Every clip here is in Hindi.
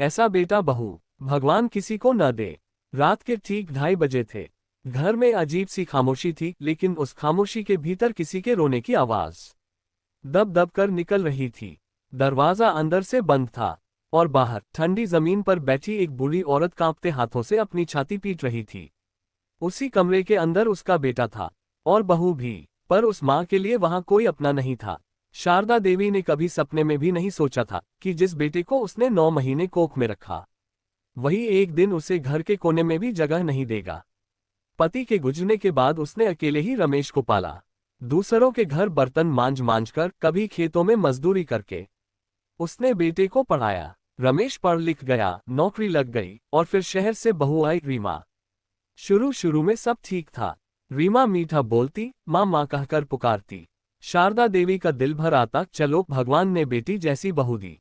ऐसा बेटा बहू भगवान किसी को न दे। रात के ठीक 2:30 थे। घर में अजीब सी खामोशी थी, लेकिन उस खामोशी के भीतर किसी के रोने की आवाज दब दब कर निकल रही थी। दरवाजा अंदर से बंद था और बाहर ठंडी जमीन पर बैठी एक बूढ़ी औरत कांपते हाथों से अपनी छाती पीट रही थी। उसी कमरे के अंदर उसका बेटा था और बहू भी, पर उस माँ के लिए वहां कोई अपना नहीं था। शारदा देवी ने कभी सपने में भी नहीं सोचा था कि जिस बेटे को उसने 9 महीने कोख में रखा, वही एक दिन उसे घर के कोने में भी जगह नहीं देगा। पति के गुजरने के बाद उसने अकेले ही रमेश को पाला। दूसरों के घर बर्तन मांझ मांझ कर, कभी खेतों में मजदूरी करके उसने बेटे को पढ़ाया। रमेश पढ़ लिख गया, नौकरी लग गई और फिर शहर से बहू आई रीमा। शुरू शुरू में सब ठीक था। रीमा मीठा बोलती, माँ माँ कहकर पुकारती। शारदा देवी का दिल भर आता, चलो भगवान ने बेटी जैसी बहू दी।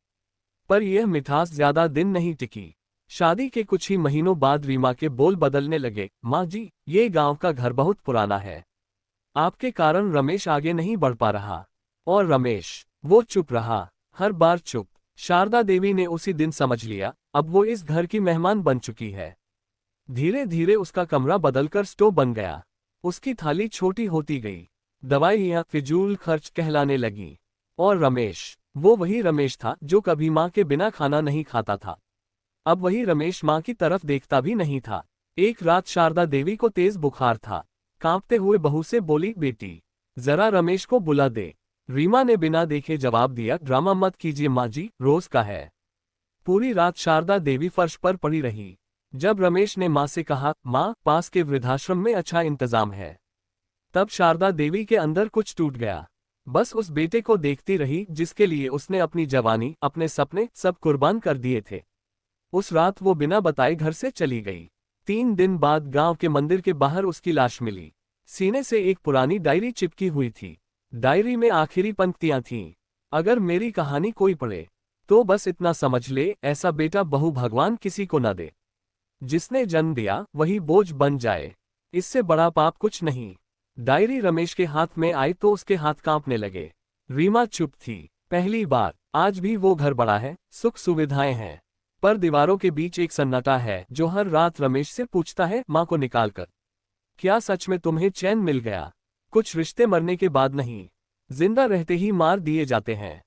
पर यह मिठास ज्यादा दिन नहीं टिकी। शादी के कुछ ही महीनों बाद रीमा के बोल बदलने लगे। माँ जी, ये गांव का घर बहुत पुराना है। आपके कारण रमेश आगे नहीं बढ़ पा रहा। और रमेश, वो चुप रहा, हर बार चुप। शारदा देवी ने उसी दिन समझ लिया, अब वो इस घर की मेहमान बन चुकी है। धीरे धीरे उसका कमरा बदलकर स्टोव बन गया। उसकी थाली छोटी होती गई। दवाइयाँ फिजूल खर्च कहलाने लगी। और रमेश, वो वही रमेश था जो कभी माँ के बिना खाना नहीं खाता था। अब वही रमेश माँ की तरफ देखता भी नहीं था। एक रात शारदा देवी को तेज बुखार था। कांपते हुए बहू से बोली, बेटी जरा रमेश को बुला दे। रीमा ने बिना देखे जवाब दिया, ड्रामा मत कीजिए माँ जी, रोज का है। पूरी रात शारदा देवी फर्श पर पड़ी रही। जब रमेश ने माँ से कहा, माँ पास के वृद्धाश्रम में अच्छा इंतजाम है, तब शारदा देवी के अंदर कुछ टूट गया। बस उस बेटे को देखती रही जिसके लिए उसने अपनी जवानी, अपने सपने सब कुर्बान कर दिए थे। उस रात वो बिना बताए घर से चली गई। 3 दिन बाद गांव के मंदिर के बाहर उसकी लाश मिली। सीने से एक पुरानी डायरी चिपकी हुई थी। डायरी में आखिरी पंक्तियां थीं, अगर मेरी कहानी कोई पढ़े तो बस इतना समझ ले, ऐसा बेटा बहू भगवान किसी को न दे। जिसने जन्म दिया वही बोझ बन जाए, इससे बड़ा पाप कुछ नहीं। डायरी रमेश के हाथ में आई तो उसके हाथ कांपने लगे। रीमा चुप थी। पहली बार। आज भी वो घर बड़ा है, सुख सुविधाएं हैं, पर दीवारों के बीच एक सन्नाटा है जो हर रात रमेश से पूछता है, माँ को निकालकर, क्या सच में तुम्हें चैन मिल गया? कुछ रिश्ते मरने के बाद नहीं, जिंदा रहते ही मार दिए जाते हैं।